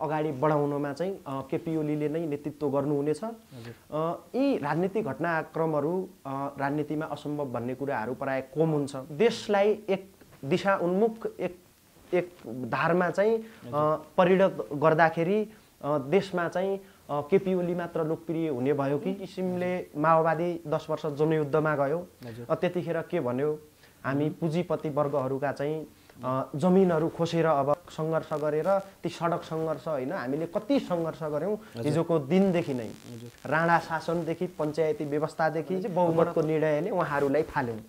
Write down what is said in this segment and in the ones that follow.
अगाडि बढाउनमा चाहिँ केपी ओलीले नै नेतृत्व गर्नुहुनेछ। यी राजनीतिक घटनाक्रमहरू राजनीतिमा असम्भव भन्ने कुराहरू प्राय कम हुन्छ। देशलाई एक दिशा उन्मुख एक धारमा चाहिँ परिणत गर्दाखेरि देशमा चाहिँ केपी ओली मात्र लोकप्रिय हुने भयो कि किसिमले माओवादी 10 वर्ष जनयुद्धमा गयो। त्यतिखेर के भन्यो, हामी पुँजीपति वर्गहरूका चाहिँ जमिनहरू खोसेर अब सङ्घर्ष गरेर ती सडक सङ्घर्ष होइन, हामीले कति सङ्घर्ष गऱ्यौँ हिजोको दिनदेखि नै। राणा शासनदेखि पञ्चायती व्यवस्थादेखि बहुमतको निर्णयले उहाँहरूलाई फाल्यौँ।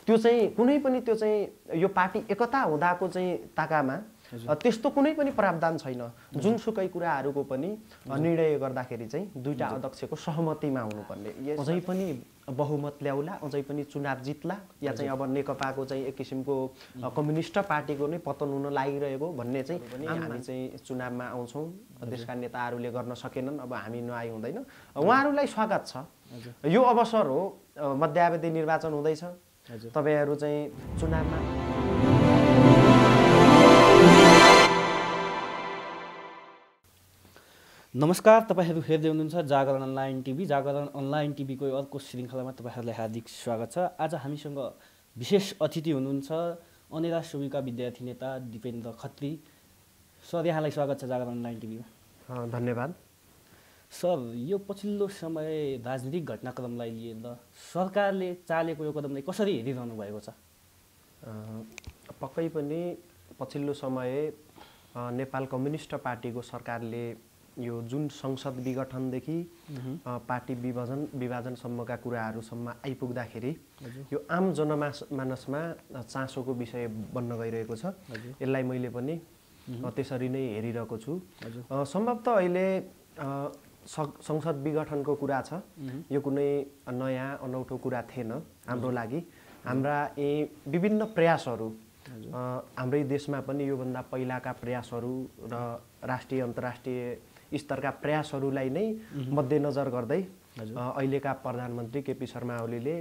त्यो चाहिँ कुनै पनि त्यो चाहिँ यो पार्टी एकता हुँदाको चाहिँ ताकामा त्यस्तो कुनै पनि प्रावधान छैन। जुनसुकै कुराहरूको पनि निर्णय गर्दाखेरि चाहिँ दुईटा अध्यक्षको सहमतिमा हुनुपर्ने। अझै पनि बहुमत ल्याउला, अझै पनि चुनाव जित्ला, या चाहिँ अब नेकपाको चाहिँ एक किसिमको कम्युनिस्ट पार्टीको नै पतन हुन लागिरहेको भन्ने चाहिँ हामी चाहिँ चुनावमा आउँछौँ। देशका नेताहरूले गर्न सकेनन्, अब हामी नआइ हुँदैन। उहाँहरूलाई स्वागत छ। यो अवसर हो, मध्यावधि निर्वाचन हुँदैछ, तपाईँहरू चाहिँ चुनावमा नमस्कार, तपाईँहरू हेर्दै हुनुहुन्छ जागरण अनलाइन टिभी। जागरण अनलाइन टिभीको अर्को श्रृङ्खलामा तपाईँहरूलाई हार्दिक स्वागत छ। आज हामीसँग विशेष अतिथि हुनुहुन्छ अनेरा सुविका विद्यार्थी नेता दिपेन्द्र खत्री। सर, यहाँलाई स्वागत छ जागरण अनलाइन टिभीमा। धन्यवाद। सर, यो पछिल्लो समय राजनीतिक घटनाक्रमलाई लिएर सरकारले चालेको यो कदमलाई कसरी हेरिरहनु भएको छ? पक्कै पनि पछिल्लो समय नेपाल कम्युनिस्ट पार्टीको सरकारले यो जुन संसद विघटनदेखि पार्टी विभाजनसम्मका कुराहरूसम्म आइपुग्दाखेरि यो आम जनमानसमा चासोको विषय बन्न गइरहेको छ। यसलाई मैले पनि त्यसरी नै हेरिरहेको छु। सम्भवतः अहिले संसद विघटनको कुरा छ, यो कुनै नयाँ अनौठो कुरा थिएन हाम्रो लागि। हाम्रा यी विभिन्न प्रयासहरू हाम्रै देशमा पनि योभन्दा पहिलाका प्रयासहरू र राष्ट्रिय अन्तर्राष्ट्रिय स्तरका प्रयासहरूलाई नै मध्यनजर गर्दै अहिलेका प्रधानमन्त्री केपी शर्मा ओलीले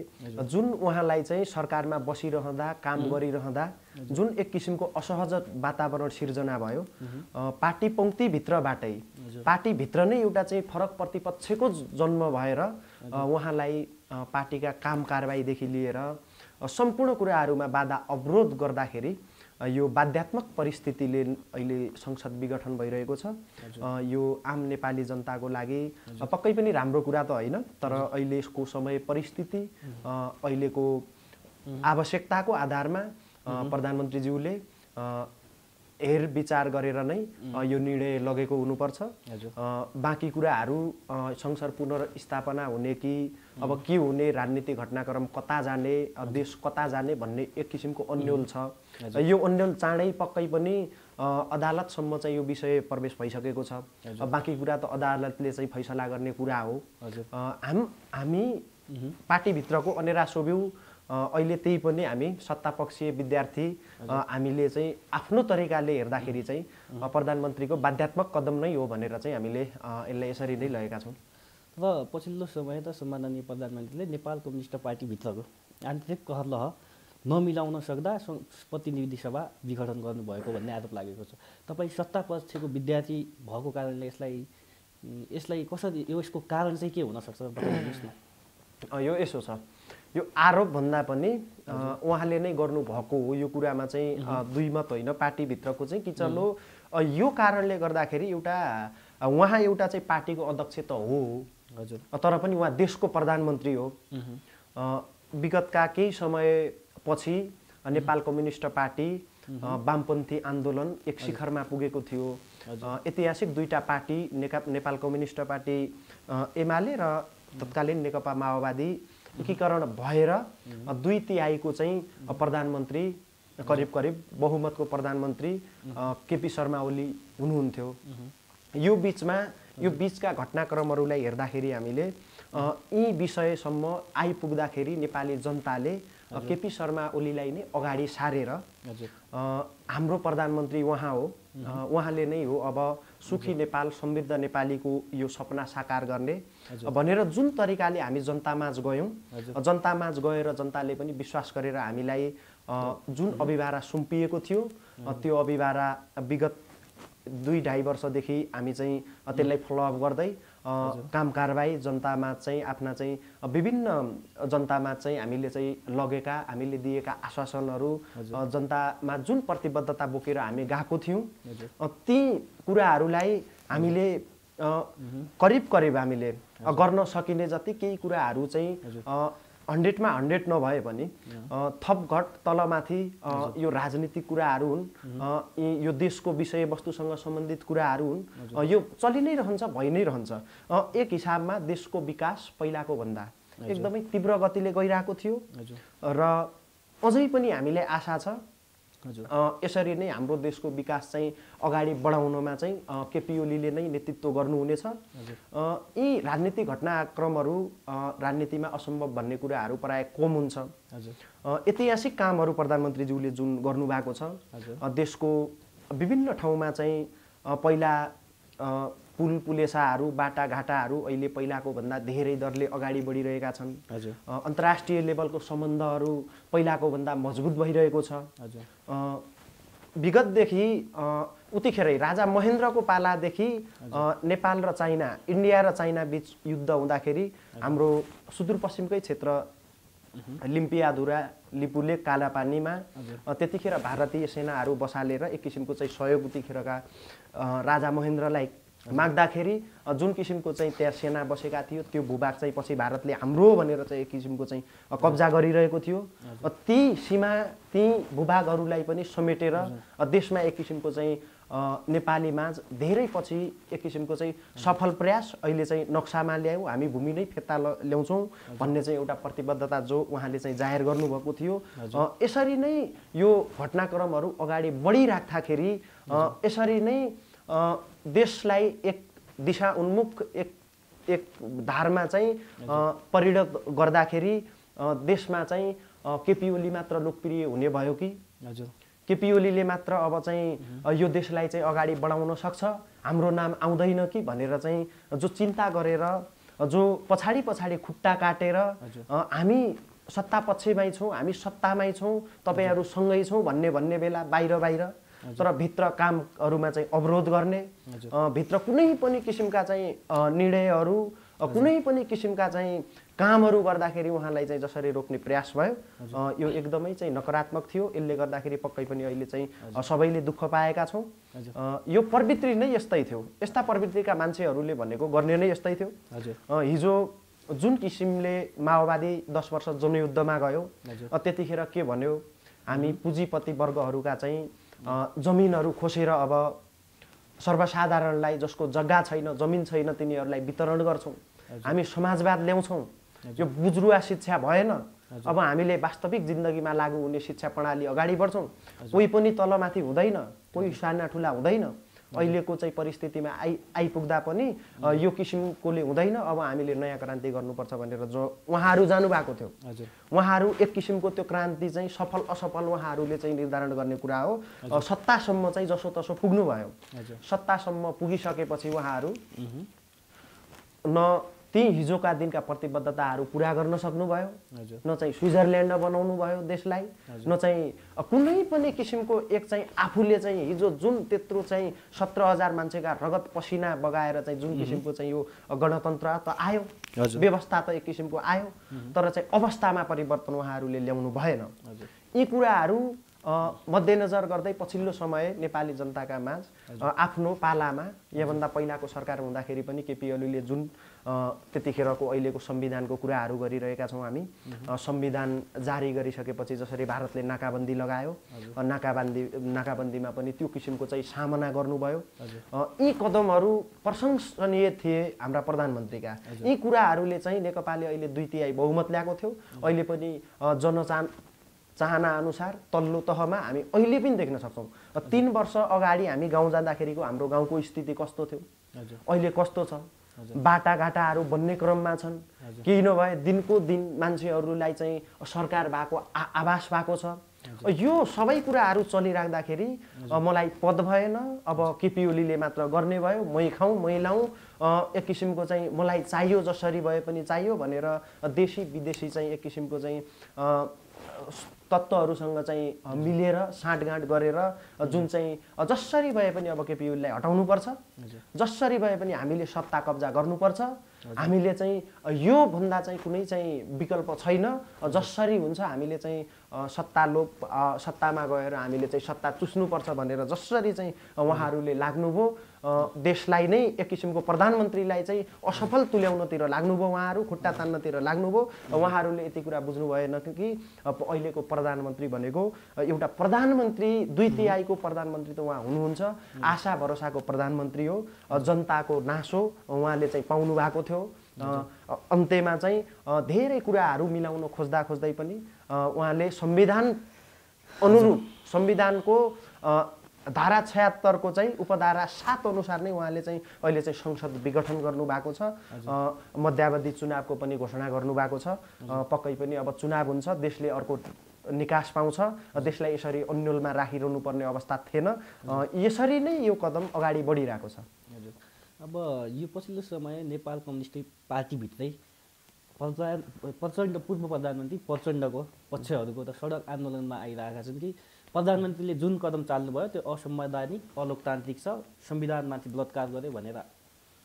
जुन उहाँलाई चाहिँ सरकारमा बसिरहँदा काम गरिरहँदा जुन एक किसिमको असहज वातावरण सिर्जना भयो, पार्टी पङ्क्तिभित्रबाटै पार्टीभित्र नै एउटा चाहिँ फरक प्रतिपक्षको जन्म भएर उहाँलाई पार्टीका काम कारबाहीदेखि लिएर सम्पूर्ण कुराहरूमा बाधा अवरोध गर्दाखेरि यो बाध्यात्मक परिस्थितिले अहिले संसद विघटन भइरहेको छ। यो आम नेपाली जनताको लागि पक्कै पनि राम्रो कुरा त होइन, तर अहिलेको समय परिस्थिति अहिलेको आवश्यकताको आधारमा प्रधानमन्त्रीज्यूले हेरविचार गरेर नै यो निर्णय लगेको हुनुपर्छ। बाँकी कुराहरू संसद पुनर्स्थापना हुने कि अब के हुने, राजनीतिक घटनाक्रम कता जाने, देश कता जाने भन्ने एक किसिमको अन्यल छ। यो अन्यल चाँडै पक्कै पनि अदालतसम्म चाहिँ यो विषय प्रवेश भइसकेको छ। बाँकी कुरा त अदालतले चाहिँ फैसला गर्ने कुरा हो। हामी पार्टीभित्रको अनेरा सोभ्यू अहिले त्यही पनि हामी सत्तापक्षीय विद्यार्थी हामीले चाहिँ आफ्नो तरिकाले हेर्दाखेरि चाहिँ प्रधानमन्त्रीको बाध्यात्मक कदम नै हो भनेर चाहिँ हामीले यसलाई यसरी नै लगेका छौँ। र पछिल्लो समय त सम्माननीय प्रधानमन्त्रीले नेपाल कम्युनिस्ट पार्टीभित्रको आन्तरिक कहरलह नमिलाउन सक्दा प्रतिनिधि सभा विघटन गर्नुभएको भन्ने आरोप लागेको छ। तपाईँ सत्तापक्षको विद्यार्थी भएको कारणले यसलाई कसरी, यसको कारण चाहिँ के हुनसक्छ बताइदिनुहोस् न। यो यसो छ, यो आरोप भन्दा पनि उहाँले नै गर्नुभएको हो। यो कुरामा चाहिँ दुई मत होइन, पार्टीभित्रको चाहिँ किचन हो। यो कारणले गर्दाखेरि उहाँ एउटा चाहिँ पार्टीको अध्यक्ष त हो, हजुर, तर पनि उहाँ देशको प्रधानमन्त्री हो। विगतका केही समयपछि नेपाल कम्युनिस्ट पार्टी वामपन्थी आन्दोलन एक शिखरमा पुगेको थियो। ऐतिहासिक दुईटा पार्टी नेपाल कम्युनिस्ट पार्टी एमाले र तत्कालीन नेकपा माओवादी एकीकरण भएर 2/3 चाहिँ प्रधानमन्त्री, करिब करिब बहुमतको प्रधानमन्त्री केपी शर्मा ओली हुनुहुन्थ्यो। यो बिचका घटनाक्रमहरूलाई हेर्दाखेरि हामीले यी विषयसम्म आइपुग्दाखेरि नेपाली जनताले केपी शर्मा ओलीलाई नै अगाडि सारेर हाम्रो प्रधानमन्त्री उहाँ हो, उहाँले नै हो अब सुखी नेपाल समृद्ध नेपालीको यो सपना साकार गर्ने भनेर जुन तरिकाले हामी जनतामाझ गयौँ, जनतामाझ गएर जनताले पनि विश्वास गरेर हामीलाई जुन अभिभारा सुम्पिएको थियो, त्यो अभिभारा विगत 2-2.5 वर्षदेखि हामी चाहिँ त्यसलाई फलोअप गर्दै काम कारबाही जनतामा चाहिँ आफ्ना चाहिँ विभिन्न जनतामा चाहिँ हामीले चाहिँ लगेका हामीले दिएका आश्वासनहरू जनतामा जुन प्रतिबद्धता बोकेर हामी गएको थियौँ ती कुराहरूलाई हामीले करिब हामीले गर्न सकिने जति केही कुराहरू चाहिँ 100मा 100 नभए पनि थप घट तलमाथि यो राजनीतिक कुराहरू हुन् यो देशको विषयवस्तुसँग सम्बन्धित कुराहरू हुन् यो चलि नै रहन्छ भइ नै रहन्छ एक हिसाबमा देशको विकास पहिलाको भन्दा एकदमै तीव्र गतिले गइरहेको थियो र अझै पनि हामीलाई आशा छ यसरी नै हाम्रो देशको विकास चाहिँ अगाडि बढाउनमा चाहिँ केपी ओलीले नै नेतृत्व गर्नुहुनेछ यी राजनीतिक घटनाक्रमहरू राजनीतिमा असम्भव भन्ने कुराहरू प्राय कम हुन्छ ऐतिहासिक कामहरू प्रधानमन्त्रीज्यूले जुन गर्नुभएको छ देशको विभिन्न ठाउँमा चाहिँ पहिला पुल पुलेसाहरू बाटाघाटाहरू अहिले पहिलाको भन्दा धेरै दरले अगाडि बढिरहेका छन् अन्तर्राष्ट्रिय लेभलको सम्बन्धहरू पहिलाको भन्दा मजबुत भइरहेको छ विगतदेखि उतिखेरै राजा महेन्द्रको पालादेखि नेपाल र चाइना इन्डिया र चाइना बीच युद्ध हुँदाखेरि हाम्रो सुदूरपश्चिमकै क्षेत्र लिम्पियाधुरा लिपुलेक कालापानीमा त्यतिखेर भारतीय सेनाहरू बसालेर एक किसिमको चाहिँ सहयोग उतिखेरका राजा महेन्द्रलाई माग्दाखेरि जुन किसिमको चाहिँ त्यहाँ सेना बसेका थियो त्यो भूभाग चाहिँ पछि भारतले हाम्रो भनेर चाहिँ एक किसिमको चाहिँ कब्जा गरिरहेको थियो ती सीमा ती भूभागहरूलाई पनि समेटेर देशमा एक किसिमको चाहिँ नेपालीमा धेरै पछि एक किसिमको चाहिँ सफल प्रयास अहिले चाहिँ नक्सामा ल्यायौँ हामी भूमि नै फिर्ता ल्याउँछौँ भन्ने चाहिँ एउटा प्रतिबद्धता जो उहाँले चाहिँ जाहेर गर्नुभएको थियो यसरी नै यो घटनाक्रमहरू अगाडि बढिराख्दाखेरि यसरी नै देशलाई एक दिशा उन्मुख एक धारमा चाहिँ परिणत गर्दाखेरि देशमा चाहिँ केपी ओली मात्र लोकप्रिय हुने भयो कि केपी ओलीले मात्र अब चाहिँ यो देशलाई चाहिँ अगाडि बढाउन सक्छ हाम्रो नाम आउँदैन कि भनेर चाहिँ जो चिन्ता गरेर जो पछाडि खुट्टा काटेर हामी सत्ता पक्षमै छौँ हामी सत्तामै छौँ तपाईहरू सँगै छौँ भन्ने बेला बाहिर तर भित्र कामहरूमा चाहिँ अवरोध गर्ने भित्र कुनै पनि किसिमका चाहिँ निर्णयहरू कुनै पनि किसिमका चाहिँ कामहरू गर्दाखेरि उहाँलाई चाहिँ जसरी रोक्ने प्रयास भयो यो एकदमै चाहिँ नकारात्मक थियो यसले गर्दाखेरि पक्कै पनि अहिले चाहिँ सबैले दुःख पाएका छौँ यो प्रवृत्ति नै यस्तै थियो यस्ता प्रवृत्तिका मान्छेहरूले भनेको गर्ने नै यस्तै थियो हिजो जुन किसिमले माओवादी 10 वर्ष जनयुद्धमा गयो त्यतिखेर के भन्यो हामी पुँजीपति वर्गहरूका चाहिँ जमिनहरू खोसेर अब सर्वसाधारणलाई जसको जग्गा छैन जमिन छैन तिनीहरूलाई वितरण गर्छौँ हामी समाजवाद ल्याउँछौँ यो बुजुर्वा शिक्षा भएन अब हामीले वास्तविक जिन्दगीमा लागू हुने शिक्षा प्रणाली अगाडि बढ्छौँ कोही पनि तलमाथि हुँदैन कोही साना ठुला हुँदैन अहिलेको चाहिँ परिस्थितिमा आइपुग्दा पनि यो किसिमकोले हुँदैन अब हामीले नयाँ क्रान्ति गर्नुपर्छ भनेर जो उहाँहरू जानुभएको थियो उहाँहरू एक किसिमको त्यो क्रान्ति चाहिँ सफल असफल उहाँहरूले चाहिँ निर्धारण गर्ने कुरा हो सत्तासम्म चाहिँ जसोतसो पुग्नुभयो सत्तासम्म पुगिसकेपछि उहाँहरू न ती हिजोका दिनका प्रतिबद्धताहरू पुरा गर्न सक्नुभयो न चाहिँ स्विजरल्यान्ड बनाउनु भयो देशलाई न चाहिँ कुनै पनि किसिमको एक चाहिँ आफूले चाहिँ हिजो जुन त्यत्रो चाहिँ 17,000 मान्छेका रगत पसिना बगाएर चाहिँ जुन किसिमको चाहिँ यो गणतन्त्र त आयो व्यवस्था त एक किसिमको आयो तर चाहिँ अवस्थामा परिवर्तन उहाँहरूले ल्याउनु भएन यी कुराहरू मध्यनजर गर्दै पछिल्लो समय नेपाली जनताका माझ आफ्नो पालामा योभन्दा पहिलाको सरकार हुँदाखेरि पनि केपी ओलीले जुन त्यतिखेरको अहिलेको संविधानको कुराहरू गरिरहेका छौँ हामी संविधान जारी गरिसकेपछि जसरी भारतले नाकाबन्दी लगायो नाकाबन्दीमा पनि त्यो किसिमको चाहिँ सामना गर्नुभयो यी कदमहरू प्रशंसनीय थिए हाम्रा प्रधानमन्त्रीका यी कुराहरूले चाहिँ नेकपाले अहिले 2/3 बहुमत ल्याएको थियो अहिले पनि चाहना अनुसार तल्लो तहमा हामी अहिले पनि देख्न सक्छौँ 3 वर्ष अगाडि हामी गाउँ जाँदाखेरिको हाम्रो गाउँको स्थिति कस्तो थियो अहिले कस्तो छ बाटाघाटाहरू बन्ने क्रममा छन् केही नभए दिनको दिन मान्छेहरूलाई चाहिँ सरकार भएको आवास भएको छ यो सबै कुराहरू चलिराख्दाखेरि मलाई पद भएन अब केपी ओलीले मात्र गर्ने भयो मै खाउँ मै लाउँ एक किसिमको चाहिँ मलाई चाहियो जसरी भए पनि चाहियो भनेर देशी विदेशी चाहिँ एक किसिमको चाहिँ तत्त्वहरूसँग चाहिँ मिलेर साँठगाँठ गरेर जुन चाहिँ जसरी भए पनि अब केपी ओलीलाई हटाउनुपर्छ, जसरी भए पनि हामीले सत्ता कब्जा गर्नुपर्छ, हामीले चाहिँ यो भन्दा चाहिँ कुनै चाहिँ विकल्प छैन, जसरी हुन्छ हामीले चाहिँ सत्तामा गएर हामीले चाहिँ सत्ता चुस्नुपर्छ भनेर जसरी चाहिँ उहाँहरूले लाग्नुभयो, देशलाई नै एक किसिमको प्रधानमन्त्रीलाई चाहिँ असफल तुल्याउनतिर लाग्नुभयो, उहाँहरू खुट्टा तान्नतिर लाग्नुभयो। उहाँहरूले यति कुरा बुझ्नु भएन कि अहिलेको प्रधानमन्त्री भनेको एउटा प्रधानमन्त्री 2/3 प्रधानमन्त्री त उहाँ हुनुहुन्छ, आशा भरोसाको प्रधानमन्त्री हो, जनताको नासो उहाँले चाहिँ पाउनु भएको थियो। अन्त्यमा चाहिँ धेरै कुराहरू मिलाउन खोज्दै पनि उहाँले संविधान अनुरूप संविधानको धारा 76 को चाहिँ उपधारा 7 अनुसार नै उहाँले चाहिँ अहिले चाहिँ संसद विघटन गर्नु भएको छ। मध्यावधि चुनावको पनि घोषणा गर्नु भएको छ। पक्कै पनि अब चुनाव हुन्छ, देशले अर्को निकास पाउँछ, देशलाई यसरी अन्यलमा राखिरहनु पर्ने अवस्था थिएन। यसरी नै यो कदम अगाडि बढिरहेको छ। अब यो पछिल्लो समय नेपाल कम्युनिस्ट पार्टीभित्रै प्रचण्ड पूर्व प्रधानमन्त्री प्रचण्डको पक्षहरूको त सडक आन्दोलनमा आइरहेका छन् कि प्रधानमन्त्रीले जुन कदम चाल्नुभयो त्यो असंवैधानिक, अलोकतान्त्रिक छ, संविधानमाथि बलात्कार गर्यो भनेर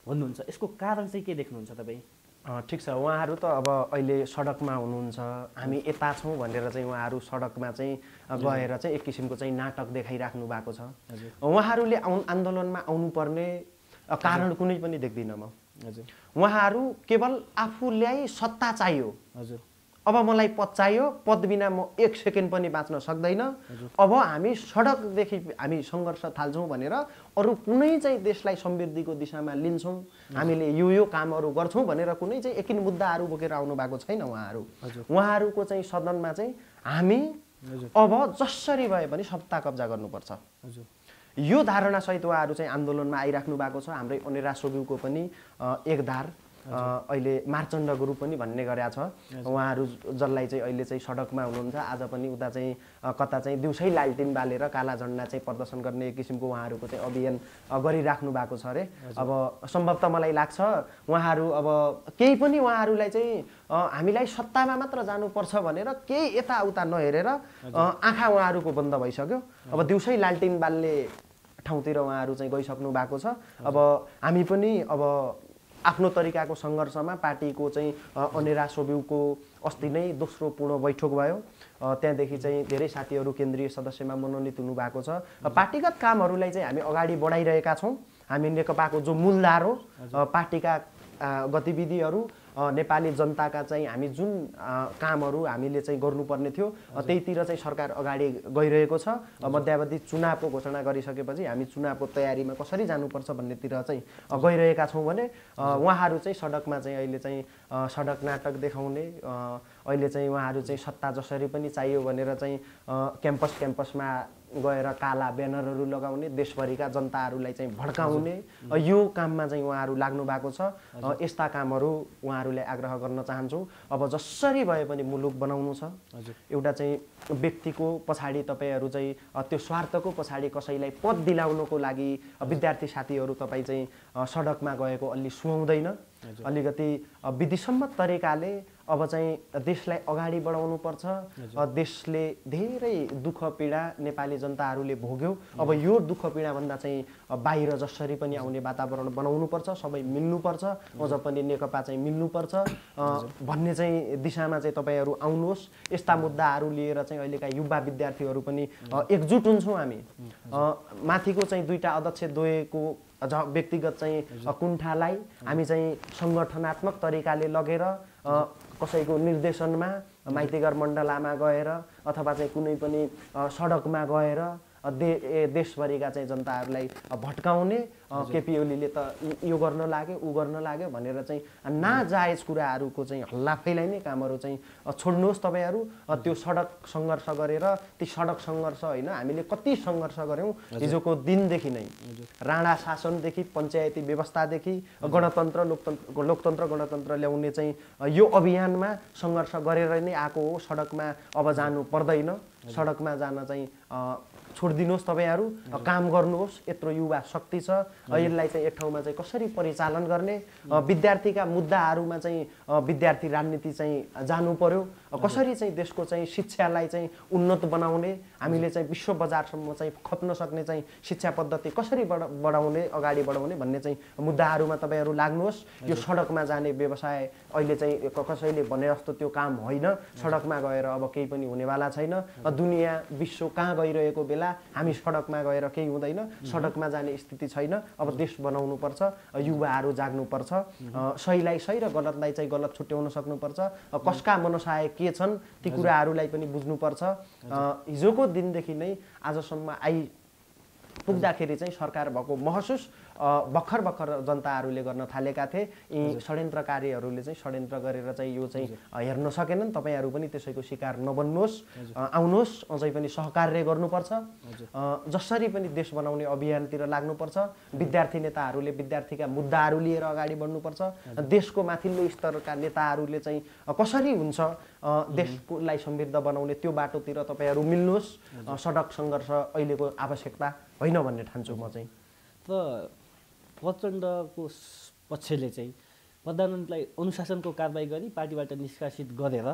भन्नुहुन्छ। यसको कारण चाहिँ के देख्नुहुन्छ तपाईँ? ठिक छ, उहाँहरू त अब अहिले सडकमा हुनुहुन्छ, हामी यता छौँ भनेर चाहिँ उहाँहरू सडकमा चाहिँ गएर चाहिँ एक किसिमको चाहिँ नाटक देखाइराख्नु भएको छ। उहाँहरूले आन्दोलनमा आउनुपर्ने कारण कुनै पनि देख्दिनँ म। उहाँहरू केवल आफूलाई सत्ता चाहियो, अब मलाई पद चाहियो, पद बिना म 1 सेकेन्ड पनि बाँच्न सक्दैन, अब हामी सडकदेखि हामी सङ्घर्ष थाल्छौँ भनेर अरू कुनै चाहिँ देशलाई समृद्धिको दिशामा लिन्छौँ, हामीले यो कामहरू गर्छौँ भनेर कुनै चाहिँ एकिन मुद्दाहरू बोकेर आउनु भएको छैन उहाँहरू। उहाँहरूको चाहिँ सदनमा चाहिँ हामी अब जसरी भए पनि सत्ता कब्जा गर्नुपर्छ, यो धारणासहित उहाँहरू चाहिँ आन्दोलनमा आइराख्नु भएको छ। हाम्रै अनेरा सोग्युको पनि एक धार अहिले मार्चण्ड गुरु पनि भन्ने गरेका छ। उहाँहरू जसलाई चाहिँ अहिले चाहिँ सडकमा हुनुहुन्छ, आज पनि उता चाहिँ कता चाहिँ दिउँसै लालटिन बालेर काला झन्डा चाहिँ प्रदर्शन गर्ने एक किसिमको उहाँहरूको चाहिँ अभियान गरिराख्नु भएको छ अरे। अब सम्भवतः मलाई लाग्छ उहाँहरू अब केही पनि उहाँहरूलाई चाहिँ हामीलाई सत्तामा मात्र जानुपर्छ भनेर केही यताउता नहेरेर आँखा उहाँहरूको बन्द भइसक्यो। अब दिउँसै लालटिन बाल्ने ठाउँतिर उहाँहरू चाहिँ गइसक्नु भएको छ। अब हामी पनि अब आफ्नो तरिकाको सङ्घर्षमा पार्टीको चाहिँ अनेरा सोब्युको अस्ति नै दोस्रो पूर्ण बैठक भयो। त्यहाँदेखि चाहिँ धेरै साथीहरू केन्द्रीय सदस्यमा मनोनित हुनुभएको छ। पार्टीगत कामहरूलाई चाहिँ हामी अगाडि बढाइरहेका छौँ। हामी नेकपाको जो मूलधार हो, पार्टीका गतिविधिहरू, नेपाली जनताका चाहिँ हामी जुन कामहरू हामीले चाहिँ गर्नुपर्ने थियो त्यहीतिर चाहिँ सरकार अगाडि गइरहेको छ। मध्यावधि चुनावको घोषणा गरिसकेपछि हामी चुनावको तयारीमा कसरी जानुपर्छ भन्नेतिर चाहिँ गइरहेका छौँ भने उहाँहरू चाहिँ सडकमा चाहिँ अहिले चाहिँ सडक नाटक देखाउने, अहिले चाहिँ उहाँहरू चाहिँ सत्ता जसरी पनि चाहियो भनेर चाहिँ क्याम्पसमा गएर काला ब्यानरहरू लगाउने, देशभरिका जनताहरूलाई चाहिँ भड्काउने, यो काममा चाहिँ उहाँहरू लाग्नु भएको छ। यस्ता कामहरू उहाँहरूले आग्रह गर्न चाहन्छु। अब जसरी भए पनि मुलुक बनाउनु छ। एउटा चाहिँ व्यक्तिको पछाडि तपाईँहरू चाहिँ त्यो स्वार्थको पछाडि कसैलाई पद दिलाउनको लागि विद्यार्थी साथीहरू तपाईँ चाहिँ सडकमा गएको अलि सुहाउँदैन। अलिकति विधिसम्मत तरिकाले अब चाहिँ देशलाई अगाडि बढाउनुपर्छ। देशले धेरै दुःख पीडा नेपाली जनताहरूले भोग्यो। अब यो दुःख पीडाभन्दा चाहिँ बाहिर जसरी पनि आउने वातावरण बनाउनुपर्छ, सबै मिल्नुपर्छ, अझ पनि नेकपा चाहिँ मिल्नुपर्छ भन्ने चाहिँ दिशामा चाहिँ तपाईँहरू आउनुहोस्। यस्ता मुद्दाहरू लिएर चाहिँ अहिलेका युवा विद्यार्थीहरू पनि एकजुट हुन्छौँ हामी। माथिको चाहिँ 2टा अध्यक्ष द्वयको व्यक्तिगत चाहिँ कुण्ठालाई हामी चाहिँ सङ्गठनात्मक तरिकाले लगेर कसैको निर्देशनमा माइतीघर मण्डलामा गएर अथवा चाहिँ कुनै पनि सडकमा गएर देशभरिका चाहिँ जनताहरूलाई भट्काउने, केपी ओलीले त यो गर्न लाग्यो ऊ गर्न लाग्यो भनेर चाहिँ नाजायज कुराहरूको चाहिँ हल्ला फैलाइने कामहरू चाहिँ छोड्नुहोस् तपाईँहरू। त्यो सडक सङ्घर्ष गरेर ती सडक सङ्घर्ष होइन, हामीले कति सङ्घर्ष गऱ्यौँ हिजोको दिनदेखि नै, राणा शासनदेखि पञ्चायती व्यवस्थादेखि लोकतन्त्र गणतन्त्र ल्याउने चाहिँ यो अभियानमा सङ्घर्ष गरेर नै आएको हो। सडकमा अब जानु पर्दैन, सडकमा जान चाहिँ छोडिदिनुहोस् तपाईँहरू, काम गर्नुहोस्। यत्रो युवा शक्ति छ, यसलाई चाहिँ एक ठाउँमा चाहिँ कसरी परिचालन गर्ने, विद्यार्थीका मुद्दाहरूमा चाहिँ विद्यार्थी राजनीति चाहिँ जानु पर्यो। कसरी चाहिँ देशको चाहिँ शिक्षालाई चाहिँ उन्नत बनाउने, हामीले चाहिँ विश्व बजारसम्म चाहिँ खप्न सक्ने चाहिँ शिक्षा पद्धति कसरी बढाउने, अगाडि बढाउने भन्ने चाहिँ मुद्दाहरूमा तपाईँहरू लाग्नुहोस्। यो सडकमा जाने व्यवसाय अहिले चाहिँ कसैले भने जस्तो त्यो काम होइन। सडकमा गएर अब केही पनि हुनेवाला छैन। दुनियाँ विश्व कहाँ गइरहेको बेला हामी सडकमा गएर केही हुँदैन। सडकमा जाने स्थिति छैन। अब देश बनाउनुपर्छ, युवाहरू जाग्नुपर्छ, सहीलाई सही र गलतलाई चाहिँ गलत छुट्याउन सक्नुपर्छ। कसका मनसाय के छन् ती कुराहरूलाई पनि बुझ्नुपर्छ। हिजोको दिनदेखि नै आजसम्म पुग्दाखेरि चाहिँ सरकार भएको महसुस भर्खर जनताहरूले गर्न थालेका थिए। यी षड्यन्त्रकारीहरूले चाहिँ षड्यन्त्र गरेर चाहिँ यो चाहिँ हेर्न सकेनन्। तपाईँहरू पनि त्यसैको शिकार नबन्नुहोस्, आउनुहोस्, अझै पनि सहकार्य गर्नुपर्छ। जसरी पनि देश बनाउने अभियानतिर लाग्नुपर्छ। विद्यार्थी नेताहरूले विद्यार्थीका मुद्दाहरू लिएर अगाडि बढ्नुपर्छ। देशको माथिल्लो स्तरका नेताहरूले चाहिँ कसरी हुन्छ देशलाई समृद्ध बनाउने त्यो बाटोतिर तपाईँहरू मिल्नुहोस्। सडक सङ्घर्ष अहिलेको आवश्यकता होइन भन्ने ठान्छु म चाहिँ। त प्रचण्डको पक्षले चाहिँ प्रधानमन्त्रीलाई अनुशासनको कारबाही गरी पार्टीबाट निष्कासित गरेर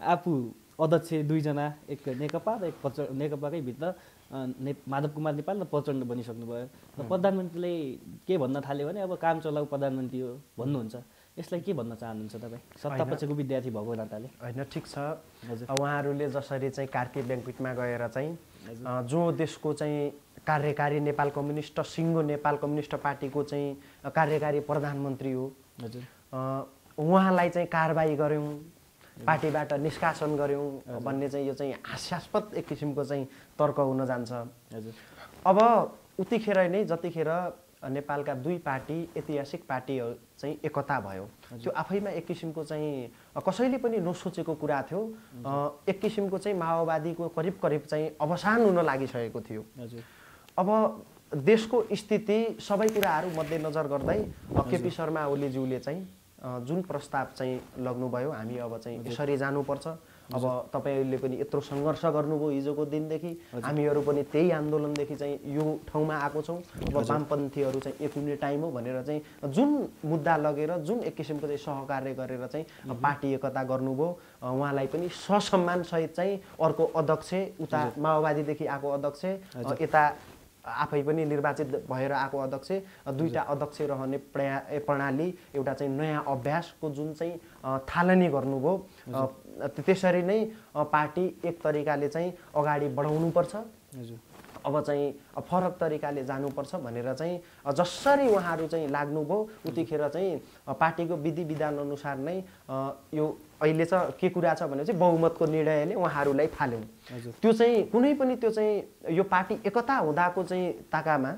आफू अध्यक्ष दुईजना, एक नेकपा र एक नेकपाकै भित्र माधव कुमार नेपाल र प्रचण्ड बनिसक्नु भयो। र प्रधानमन्त्रीले के भन्न थाल्यो भने अब काम चलाऊ प्रधानमन्त्री हो भन्नुहुन्छ। यसलाई के भन्न चाहनुहुन्छ तपाईँ सत्ता पक्षको विद्यार्थी भएको नाताले? होइन, ठिक छ। उहाँहरूले जसरी चाहिँ कार्की ब्याङ्कवेटमा गएर चाहिँ जो देशको चाहिँ कार्यकारी नेपाल कम्युनिस्ट सिङ्गो नेपाल कम्युनिस्ट पार्टीको चाहिँ कार्यकारी प्रधानमन्त्री हो, उहाँलाई चाहिँ कारबाही गऱ्यौँ, पार्टीबाट निष्कासन गऱ्यौँ भन्ने चाहिँ यो चाहिँ हास्यास्पद एक किसिमको चाहिँ तर्क हुन जान्छ। अब उतिखेर नै जतिखेर नेपालका दुई पार्टी ऐतिहासिक पार्टीहरू चाहिँ एकता भयो, त्यो आफैमा एक किसिमको चाहिँ कसैले पनि नसोचेको कुरा थियो। एक किसिमको चाहिँ माओवादीको करिब चाहिँ अवसान हुन लागिसकेको थियो। अब देशको स्थिति सबै कुराहरू मध्यनजर गर्दै केपी शर्मा ओलीज्यूले चाहिँ जुन प्रस्ताव चाहिँ लग्नुभयो, हामी अब चाहिँ यसरी जानुपर्छ। अब तपाईँहरूले पनि यत्रो सङ्घर्ष गर्नुभयो हिजोको दिनदेखि, हामीहरू पनि त्यही आन्दोलनदेखि चाहिँ यो ठाउँमा आएको छौँ। अब वामपन्थीहरू चाहिँ एक हुने टाइम हो भनेर चाहिँ जुन मुद्दा लगेर जुन एक किसिमको चाहिँ सहकार्य गरेर चाहिँ पार्टी एकता गर्नुभयो, उहाँलाई पनि ससम्मानसहित चाहिँ अर्को अध्यक्ष, उता माओवादीदेखि आएको अध्यक्ष, यता आफै पनि निर्वाचित भएर आएको अध्यक्ष, दुईटा अध्यक्ष रहने प्रणाली, एउटा चाहिँ नयाँ अभ्यासको जुन चाहिँ थालनी गर्नुभयो, त्यसरी नै पार्टी एक तरिकाले चाहिँ अगाडि बढाउनुपर्छ। अब चाहिँ फरक तरिकाले जानुपर्छ भनेर चाहिँ जसरी उहाँहरू चाहिँ लाग्नुभयो, उतिखेर चाहिँ पार्टीको विधि विधान अनुसार नै यो अहिले चाहिँ के कुरा छ भने चाहिँ बहुमतको निर्णयले उहाँहरूलाई फाल्यौँ। त्यो चाहिँ कुनै पनि त्यो चाहिँ यो पार्टी एकता हुँदाको चाहिँ ताकामा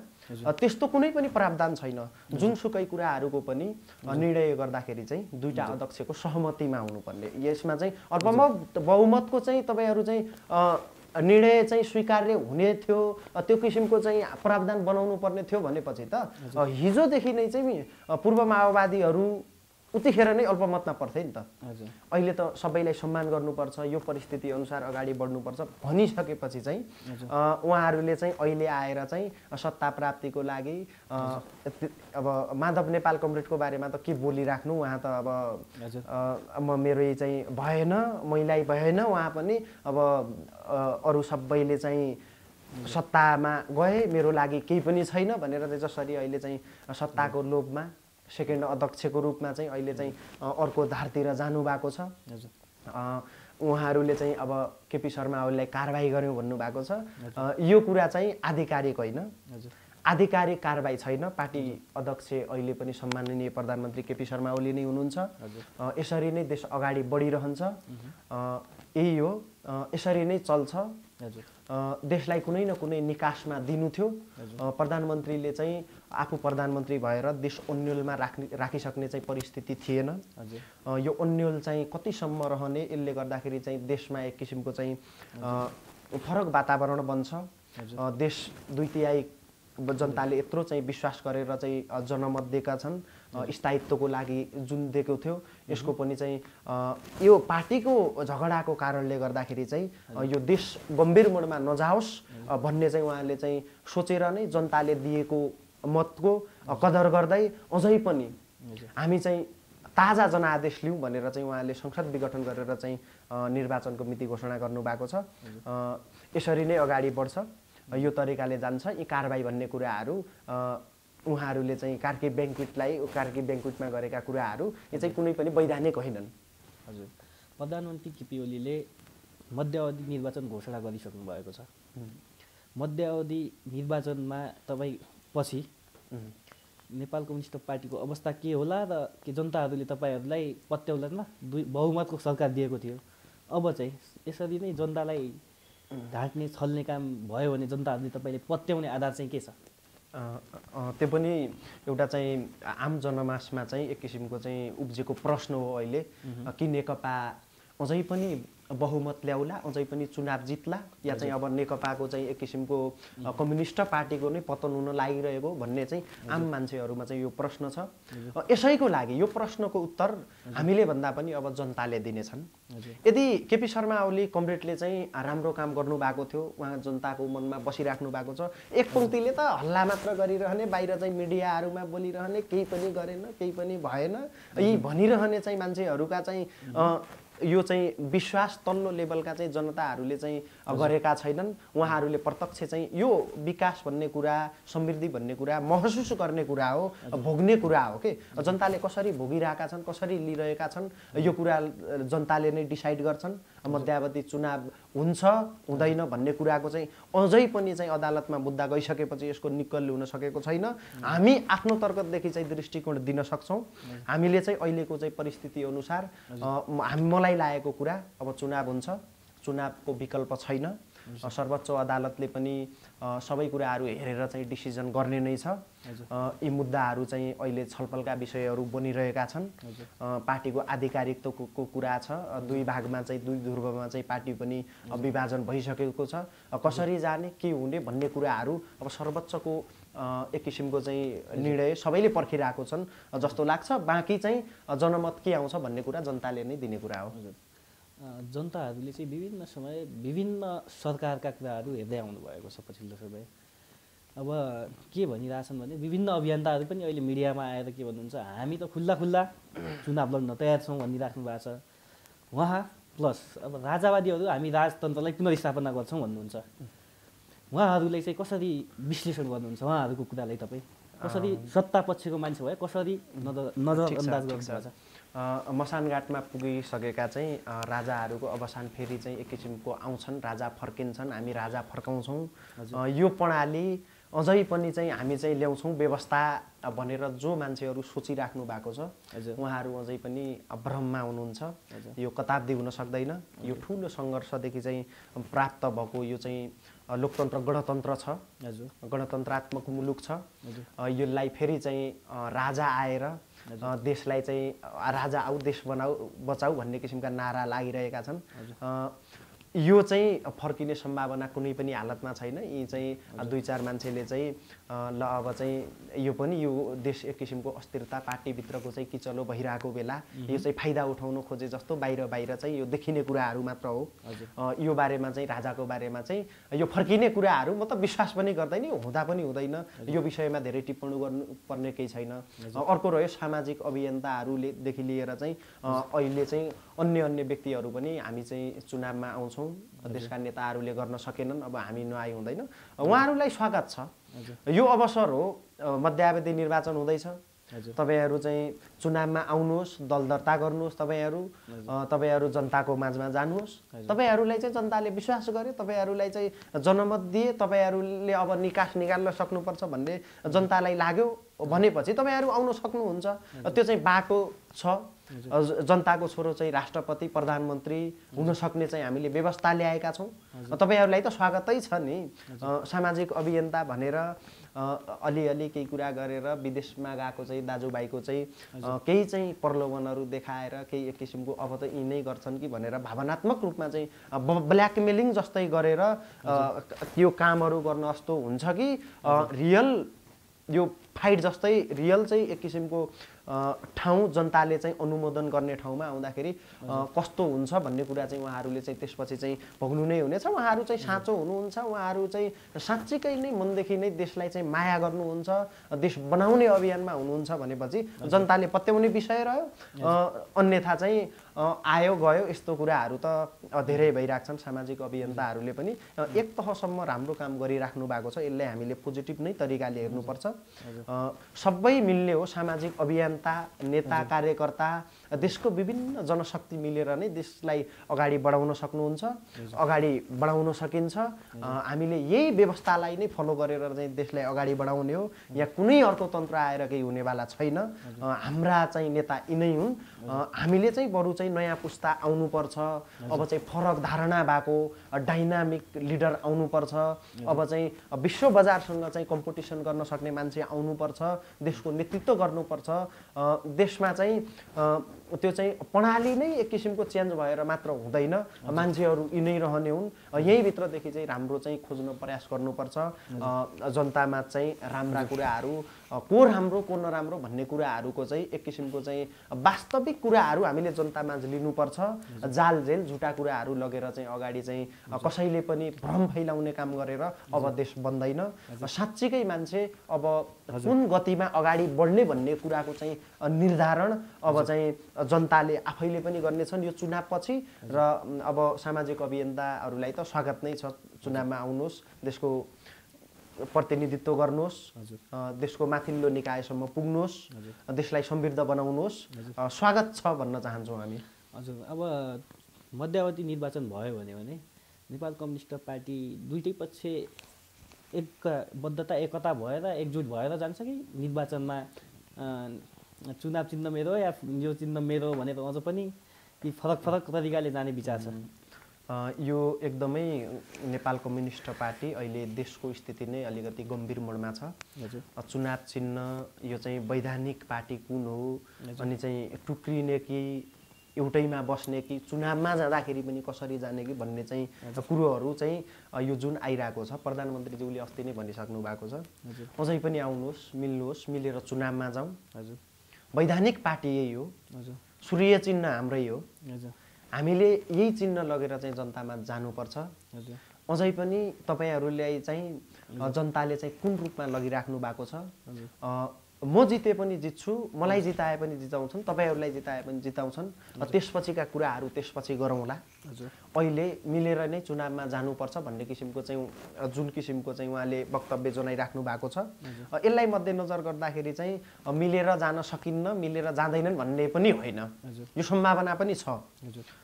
त्यस्तो कुनै पनि प्रावधान छैन। जुनसुकै कुराहरूको पनि निर्णय गर्दाखेरि चाहिँ दुईटा अध्यक्षको सहमतिमा हुनुपर्ने। यसमा चाहिँ अल्पमत बहुमतको चाहिँ तपाईँहरू चाहिँ निर्णय चाहिँ स्वीकार्य हुने थियो, त्यो किसिमको चाहिँ प्रावधान बनाउनु पर्ने थियो भनेपछि त हिजोदेखि नै चाहिँ पूर्व माओवादीहरू उतिखेर नै अल्पमतमा पर्थे नि त। अहिले त सबैलाई सम्मान गर्नुपर्छ, यो परिस्थिति अनुसार अगाडि बढ्नुपर्छ भनिसकेपछि चाहिँ उहाँहरूले चाहिँ अहिले आएर चाहिँ सत्ता प्राप्तिको लागि अब माधव नेपाल कमरेडको बारेमा त के बोलिराख्नु, उहाँ त अब मेरो चाहिँ भएन, मैलाई भएन, उहाँ पनि अब अरू सबैले चाहिँ सत्तामा गए, मेरो लागि केही पनि छैन भनेर चाहिँ जसरी अहिले चाहिँ सत्ताको लोभमा सेकेन्ड अध्यक्षको रूपमा चाहिँ अहिले चाहिँ अर्को धारतिर जानुभएको छ। उहाँहरूले चाहिँ अब केपी शर्मा ओलीलाई कारबाही गर्यौँ भन्नुभएको छ। यो कुरा चाहिँ आधिकारिक होइन, आधिकारिक कारबाही छैन। पार्टी अध्यक्ष अहिले पनि सम्माननीय प्रधानमन्त्री केपी शर्मा ओली नै हुनुहुन्छ। यसरी नै देश अगाडि बढिरहन्छ, यही हो, यसरी नै चल्छ। देशलाई कुनै न कुनै निकासमा दिनु थियो। प्रधानमन्त्रीले चाहिँ आफू प्रधानमन्त्री भएर देश अन्योलमा राखिसक्ने चाहिँ परिस्थिति थिएन। यो अन्योल चाहिँ कतिसम्म रहने, यसले गर्दाखेरि चाहिँ देशमा एक किसिमको चाहिँ फरक वातावरण बन्छ। देश दुई तिहाई जनताले यत्रो चाहिँ विश्वास गरेर चाहिँ जनमत दिएका छन्, स्थायित्वको लागि जुन दिएको थियो, यसको पनि चाहिँ यो पार्टीको झगडाको कारणले गर्दाखेरि चाहिँ यो देश गम्भीर मोडमा नजाओस् भन्ने चाहिँ उहाँले चाहिँ सोचेर नै जनताले दिएको मतको कदर गर्दै अझै पनि हामी चाहिँ ताजा जनादेश लिउँ भनेर चाहिँ उहाँले संसद विघटन गरेर चाहिँ निर्वाचनको मिति घोषणा गर्नुभएको छ। यसरी नै अगाडि बढ्छ, यो तरिकाले जान्छ। यी कारबाही भन्ने कुराहरू उहाँहरूले चाहिँ कार्की ब्याङ्क्वेटमा गरेका कुराहरू यो चाहिँ कुनै पनि वैधानिक होइनन्। हजुर, प्रधानमन्त्री केपी ओलीले मध्यावधि निर्वाचन घोषणा गरिसक्नु भएको छ। मध्यावधि निर्वाचनमा तपाईँ पछि नेपाल कम्युनिस्ट पार्टीको अवस्था के होला र के जनताहरूले तपाईँहरूलाई पत्याउलामा बहुमतको सरकार दिएको थियो, अब चाहिँ यसरी नै जनतालाई ढाँट्ने छल्ने काम भयो भने जनताहरूले तपाईँले पत्याउने आधार चाहिँ के छ? त्यो पनि एउटा चाहिँ आम जनमासमा चाहिँ एक किसिमको चाहिँ उब्जेको प्रश्न हो अहिले कि नेकपा अझै पनि बहुमत ल्याउला, अझै पनि चुनाव जित्ला, या चाहिँ अब नेकपाको चाहिँ एक किसिमको कम्युनिस्ट पार्टीको नै पतन हुन लागिरहेको भन्ने चाहिँ आम मान्छेहरूमा चाहिँ यो प्रश्न छ। यसैको लागि यो प्रश्नको उत्तर हामीले भन्दा पनि अब जनताले दिनेछन्। यदि केपी शर्मा ओली कमरेडले चाहिँ राम्रो काम गर्नुभएको थियो, उहाँ जनताको मनमा बसिराख्नु भएको छ, एक पंक्तिले त हल्ला मात्र गरिरहने, बाहिर चाहिँ मिडियाहरूमा बोलिरहने, केही पनि गरेन, केही पनि भएन, यी भनिरहने चाहिँ मान्छेहरूका चाहिँ यो चाहिँ विश्वास तल्लो लेभलका चाहिँ जनताहरूले चाहिँ गरेका छैनन्। उहाँहरूले प्रत्यक्ष चाहिँ यो विकास भन्ने कुरा, समृद्धि भन्ने कुरा महसुस गर्ने कुरा हो, भोग्ने कुरा हो के। जनताले कसरी भोगिरहेका छन्, कसरी लिइरहेका छन्, यो कुरा जनताले नै डिसाइड गर्छन्। मध्यावधि चुनाव हुन्छ हुँदैन भन्ने कुराको चाहिँ अझै पनि चाहिँ अदालतमा मुद्दा गइसकेपछि यसको निक्कल ल्याउन सकेको छैन। हामी आफ्नो तर्कदेखि चाहिँ दृष्टिकोण दिन सक्छौँ। हामीले चाहिँ अहिलेको चाहिँ परिस्थिति अनुसार मलाई लागेको कुरा अब चुनाव हुन्छ, चुनावको विकल्प छैन। सर्वोच्च अदालतले पनि सबै कुराहरू हेरेर चाहिँ डिसिजन गर्ने नै छ। यी मुद्दाहरू चाहिँ अहिले छलफलका विषयहरू बनिरहेका छन्। पार्टीको आधिकारिकताको कुरा छ, दुई भागमा चाहिँ दुई ध्रुवमा चाहिँ पार्टी पनि विभाजन भइसकेको छ। कसरी जाने, के हुने भन्ने कुराहरू अब सर्वोच्चको एक किसिमको चाहिँ निर्णय सबैले पर्खिरहेको छन् जस्तो लाग्छ। बाँकी चाहिँ जनमत के आउँछ भन्ने कुरा जनताले नै दिने कुरा हो। जनताहरूले चाहिँ विभिन्न समय विभिन्न सरकारका कुराहरू हेर्दै आउनु भएको छ पछिल्लो समय। अब के भनिरहेछन् भने विभिन्न अभियन्ताहरू पनि अहिले मिडियामा आएर के भन्नुहुन्छ, हामी त खुल्ला चुनाव लड्न तयार छौँ भनिराख्नु भएको छ उहाँ। प्लस अब राजावादीहरू हामी राजतन्त्रलाई पुनर्स्थापना गर्छौँ भन्नुहुन्छ। उहाँहरूलाई चाहिँ कसरी विश्लेषण गर्नुहुन्छ उहाँहरूको कुरालाई? तपाईँ कसरी सत्ता पक्षको मान्छे भयो, कसरी नजरअन्दाज गर्नुहुन्छ? मसानघाटमा पुगिसकेका चाहिँ राजाहरूको अवसान फेरि चाहिँ एक किसिमको आउँछन्, राजा फर्किन्छन्, हामी राजा फर्काउँछौँ। यो प्रणाली अझै पनि चाहिँ हामी चाहिँ ल्याउँछौँ व्यवस्था भनेर जो मान्छेहरू सोचिराख्नु भएको छ उहाँहरू अझै पनि भ्रममा हुनुहुन्छ। यो कताब्दी हुन सक्दैन। यो ठुलो सङ्घर्षदेखि चाहिँ प्राप्त भएको यो चाहिँ लोकतन्त्र गणतन्त्र छ, गणतन्त्रात्मक मुलुक छ। यसलाई फेरि चाहिँ राजा आएर देशलाई चाहिँ राजा आऊ देश बचाऊ भन्ने किसिमका नारा लागिरहेका छन्। यो चाहिँ फर्किने सम्भावना कुनै पनि हालतमा छैन। यी चाहिँ दुई चार मान्छेले चाहिँ ल अब चाहिँ यो पनि यो देश एक किसिमको अस्थिरता पार्टीभित्रको चाहिँ किचलो भइरहेको बेला यो चाहिँ फाइदा उठाउन खोजे जस्तो बाहिर चाहिँ यो देखिने कुराहरू मात्र हो। यो बारेमा चाहिँ राजाको बारेमा चाहिँ यो फर्किने कुराहरू म त विश्वास पनि गर्दैन, हुँदा पनि हुँदैन। यो विषयमा धेरै टिप्पणी गर्नुपर्ने केही छैन। अर्को रह्यो सामाजिक अभियन्ताहरूदेखि लिएर चाहिँ अहिले चाहिँ अन्य व्यक्तिहरू पनि हामी चाहिँ चुनावमा आउँछौँ, देशका नेताहरूले गर्न सकेनन्, अब हामी नआइ हुँदैन। उहाँहरूलाई स्वागत छ। यो अवसर हो, मध्यावधि निर्वाचन हुँदैछ। तपाईहरू चाहिँ चुनावमा आउनुहोस्, दल दर्ता गर्नुहोस्, तपाईहरू जनताको माझमा जानुहोस्। तपाईहरूलाई चाहिँ जनताले विश्वास गरे, तपाईहरूलाई चाहिँ जनमत दिए, तपाईहरूले अब निकास निकाल्न सक्नुपर्छ भन्ने जनतालाई लाग्यो भनेपछि तपाईहरू आउन सक्नुहुन्छ। त्यो चाहिँ बाटो छ। जनताको छोरो चाहिँ राष्ट्रपति प्रधानमन्त्री हुन सक्ने चाहिँ हामीले व्यवस्था ल्याएका छौँ। तपाईहरूलाई त स्वागतै छ नि। सामाजिक अभियन्ता भनेर अलिअलि केही कुरा गरेर विदेशमा गएको चाहिँ दाजुभाइको चाहिँ केही चाहिँ प्रलोभनहरू देखाएर केही एक किसिमको अब त यी नै गर्छन् कि भनेर भावनात्मक रूपमा चाहिँ ब्ल्याकमेलिङ जस्तै गरेर त्यो कामहरू गर्न जस्तो हुन्छ कि रियल यो फाइट जस्तै रियल चाहिँ एक किसिमको ठाउँ जनताले चाहिँ अनुमोदन गर्ने ठाउँमा आउँदाखेरि कस्तो हुन्छ भन्ने कुरा चाहिँ उहाँहरूले चाहिँ त्यसपछि चाहिँ भोग्नु नै हुनेछ। उहाँहरू चाहिँ साँचो हुनुहुन्छ, उहाँहरू चाहिँ साँच्चीकै नै मनदेखि नै देशलाई चाहिँ माया गर्नुहुन्छ, देश बनाउने अभियानमा हुनुहुन्छ भनेपछि जनताले पत्याउने विषय रह्यो। अन्यथा चाहिँ आयो गयो यस्तो कुराहरू त धेरै भइरहेको छन्। सामाजिक अभियन्ताहरूले पनि एक तहसम्म राम्रो काम गरिराख्नु भएको छ, यसलाई हामीले पोजिटिभ नै तरिकाले हेर्नुपर्छ। सबै मिल्ने हो, सामाजिक अभियन्ता, नेता, कार्यकर्ता, देशको विभिन्न जनशक्ति मिलेर नै देशलाई अगाडि बढाउन सक्नुहुन्छ, अगाडि बढाउन सकिन्छ। हामीले यही व्यवस्थालाई नै फलो गरेर चाहिँ देशलाई अगाडि बढाउने हो। यहाँ कुनै अर्को तन्त्र आएर केही हुनेवाला छैन। हाम्रा चाहिँ नेता यिनै हुन्। हामीले चाहिँ बरु चाहिँ नयाँ पुस्ता आउनुपर्छ। अब चाहिँ फरक धारणा भएको डाइनामिक लिडर आउनुपर्छ। अब चाहिँ विश्व बजारसँग चाहिँ कम्पिटिसन गर्न सक्ने मान्छे आउनुपर्छ, देशको नेतृत्व गर्नुपर्छ। देशमा चाहिँ त्यो चाहिँ प्रणाली नै एक किसिमको चेन्ज भएर मात्र हुँदैन, मान्छेहरू यिनै रहने हुन्। यही भित्रदेखि चाहिँ राम्रो चाहिँ खोज्न प्रयास गर्नुपर्छ। जनतामा चाहिँ राम्रा कुराहरू, को राम्रो को नराम्रो भन्ने कुराहरूको चाहिँ एक किसिमको चाहिँ वास्तविक कुराहरू हामीले जनतामाझ लिनुपर्छ। जालझेल झुटा कुराहरू लगेर चाहिँ अगाडि चाहिँ कसैले पनि भ्रम फैलाउने काम गरेर अब देश बन्दैन। साँच्चीकै मान्छे अब कुन गतिमा अगाडि बढ्ने भन्ने कुराको चाहिँ निर्धारण अब चाहिँ जनताले आफैले पनि गर्नेछन् यो चुनावपछि। र अब सामाजिक अभियन्ताहरूलाई त स्वागत नै छ, चुनावमा आउनुहोस्, देशको प्रतिनिधित्व गर्नुहोस्, देशको माथिल्लो निकायसम्म पुग्नुहोस्, देशलाई समृद्ध बनाउनुहोस्, स्वागत छ भन्न चाहन्छौँ हामी। हजुर, अब मध्यावधि निर्वाचन भयो भने नेपाल कम्युनिस्ट पार्टी दुईटै पक्ष एकबद्धता एकता भएर एकजुट भएर जान्छ कि निर्वाचनमा चुनाव चिन्ह मेरो या यो चिन्ह मेरो भनेर अझ पनि कि फरक फरक तरिकाले जाने विचार छ? यो एकदमै नेपाल कम्युनिस्ट पार्टी अहिले देशको स्थिति नै अलिकति गम्भीर मोडमा छ। चुनाव चिन्ह यो चाहिँ वैधानिक पार्टी कुन हो, अनि चाहिँ टुक्रिने कि एउटैमा बस्ने कि चुनावमा जाँदाखेरि पनि कसरी जाने कि भन्ने चाहिँ कुरोहरू चाहिँ यो जुन आइरहेको छ, प्रधानमन्त्रीज्यूले अस्ति नै भनिसक्नु भएको छ। अझै पनि आउनुहोस्, मिल्नुहोस्, मिलेर चुनावमा जाउँ। वैधानिक पार्टी यही हो, सूर्य चिन्ह हाम्रै हो। हामीले यही चिन्ह लगेर चाहिँ जनतामा जानुपर्छ। अझै पनि तपाईहरुले चाहिँ जनताले चाहिँ कुन रूपमा लगिराख्नु भएको छ। म जिते पनि जित्छु, मलाई जिताए पनि जिताउँछन्, तपाईहरुलाई जिताए पनि जिताउँछन्। त्यसपछिका कुराहरू त्यसपछि गरौँला। अहिले मिलेर नै चुनावमा जानुपर्छ भन्ने किसिमको चाहिँ जुन किसिमको चाहिँ उहाँले वक्तव्य जनाइराख्नु भएको छ, यसलाई मध्यनजर गर्दाखेरि चाहिँ मिलेर जान सकिन्न, मिलेर जाँदैनन् भन्ने पनि होइन, यो सम्भावना पनि छ।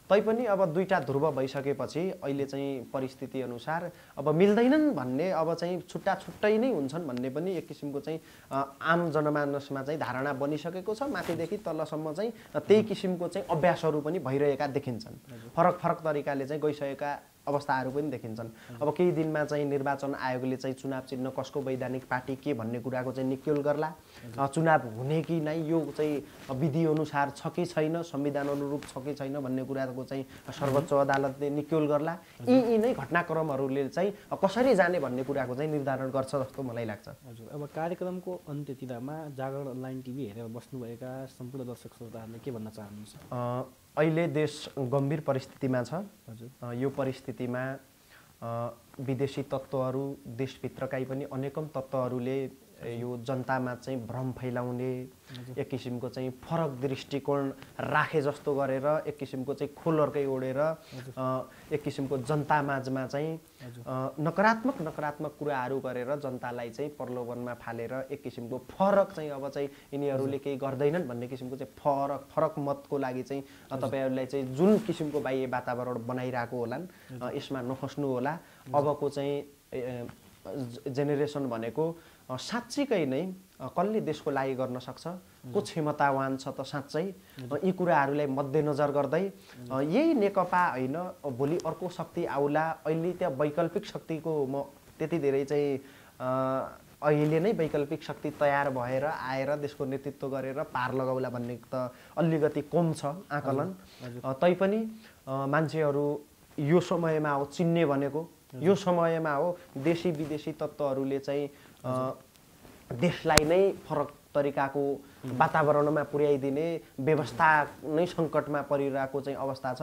तैपनि अब दुईटा ध्रुव भइसकेपछि अहिले चाहिँ परिस्थिति अनुसार अब मिल्दैनन् भन्ने, अब चाहिँ छुट्टा छुट्टै नै हुन्छन् भन्ने पनि एक किसिमको चाहिँ आम जनमानसमा चाहिँ धारणा बनिसकेको छ। माथिदेखि तलसम्म चाहिँ त्यही किसिमको चाहिँ अभ्यासहरू पनि भइरहेका देखिन्छन्। फरक फरक तरिकाले चाहिँ गइसकेका अवस्थाहरू पनि देखिन्छन्। अब केही दिनमा चाहिँ निर्वाचन आयोगले चाहिँ चुनाव चिन्ह कसको वैधानिक पार्टी के भन्ने कुराको चाहिँ निक्योल गर्ला। चुनाव हुने कि नै यो चाहिँ विधि अनुसार छ कि छैन, संविधान अनुरूप छ कि छैन भन्ने कुराको चाहिँ सर्वोच्च अदालतले निक्योल गर्ला। यी नै घटनाक्रमहरूले चाहिँ कसरी जाने भन्ने कुराको चाहिँ निर्धारण गर्छ जस्तो मलाई लाग्छ। हजुर, अब कार्यक्रमको अन्त्यतिरमा जागरण अनलाइन टिभी हेरेर बस्नुभएका सम्पूर्ण दर्शक श्रोताहरूले के भन्न चाहनुहुन्छ? अहिले देश गम्भीर परिस्थितिमा छ। यो परिस्थितिमा विदेशी तत्त्वहरू, देशभित्रकै पनि अनेकौं तत्त्वहरूले यो जनतामा चाहिँ भ्रम फैलाउने, एक किसिमको चाहिँ फरक दृष्टिकोण राखे जस्तो गरेर एक किसिमको चाहिँ खोलर्कै ओढेर एक किसिमको जनतामाझमा चाहिँ नकारात्मक कुराहरू गरेर जनतालाई चाहिँ प्रलोभनमा फालेर एक किसिमको फरक चाहिँ अब चाहिँ यिनीहरूले केही गर्दैनन् भन्ने किसिमको चाहिँ फरक मतको लागि चाहिँ तपाईहरुलाई चाहिँ जुन किसिमको बाह्य वातावरण बनाइरहेको होलान्, यसमा नफस्नु होला। अबको चाहिँ जेनेरेसन भनेको साँच्चीकै नै कसले देशको लागि गर्न सक्छ, को क्षमतावान छ त साँच्चै, यी कुराहरूलाई मध्यनजर गर्दै यही नेकपा होइन भोलि अर्को शक्ति आउला। अहिले त्यहाँ वैकल्पिक शक्तिको म त्यति धेरै चाहिँ अहिले नै वैकल्पिक शक्ति तयार भएर आएर देशको नेतृत्व गरेर पार लगाउला भन्ने त अलिकति कम छ आकलन। तैपनि मान्छेहरू यो समयमा हो चिन्ने भनेको, यो समयमा हो देशी विदेशी तत्त्वहरूले चाहिँ देशलाई नै फरक तरिकाको वातावरणमा पुर्याइदिने व्यवस्था नै सङ्कटमा परिरहेको चाहिँ अवस्था छ।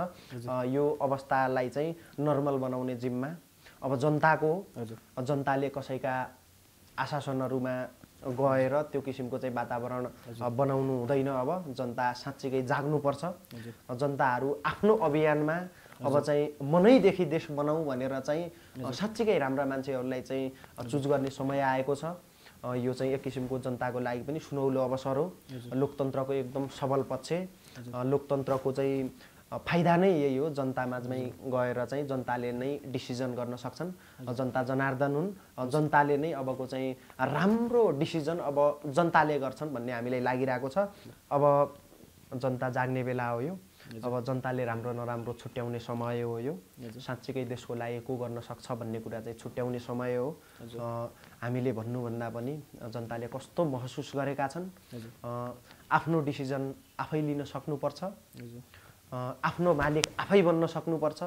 यो अवस्थालाई चाहिँ नर्मल बनाउने जिम्मा अब जनताको हो। जनताले कसैका आशासनहरूमा गएर त्यो किसिमको चाहिँ वातावरण बनाउनु हुँदैन। अब जनता साँच्चीकै जाग्नुपर्छ। जनताहरू आफ्नो अभियानमा अब चाहिँ मनैदेखि देश बनाऊ भनेर चाहिँ साँच्चीकै राम्रा मान्छेहरूलाई चाहिँ चुज गर्ने समय आएको छ। यो चाहिँ एक किसिमको जनताको लागि पनि सुनौलो अवसर हो। लोकतन्त्रको एकदम सबल पक्ष। लोकतन्त्रको चाहिँ फाइदा नै यही हो। जनतामाझमै गएर चाहिँ जनताले नै डिसिजन गर्न सक्छन्। जनता जनार्दन हुन्। जनताले नै अबको चाहिँ राम्रो डिसिजन अब जनताले गर्छन् भन्ने हामीलाई लागिरहेको छ। अब जनता जाग्ने बेला हो यो। अब जनताले राम्रो नराम्रो छुट्याउने समय हो यो। साँच्चीकै देशको लागि को गर्न सक्छ भन्ने कुरा चाहिँ छुट्याउने समय हो। हामीले भन्नुभन्दा पनि जनताले कस्तो महसुस गरेका छन्। आफ्नो डिसिजन आफै लिन सक्नुपर्छ। आफ्नो मालिक आफै बन्न सक्नुपर्छ।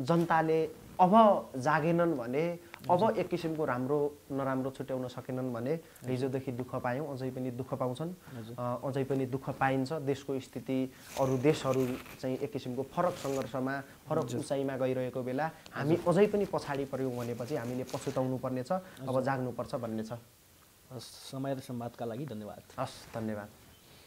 जनताले अब जागेनन् भने अब एक किसिमको राम्रो नराम्रो छुट्याउन सकेनन् भने हिजोदेखि दुःख पायौँ अझै पनि दुःख पाउँछन्। अझै पनि दुःख पाइन्छ। देशको स्थिति अरू देशहरू चाहिँ एक किसिमको फरक सङ्घर्षमा फरक उचाइमा गइरहेको बेला हामी अझै पनि पछाडि पऱ्यौँ भनेपछि हामीले पछुताउनु पर्नेछ। अब जाग्नुपर्छ भन्ने छ। समय र संवादका लागि धन्यवाद। हस्, धन्यवाद।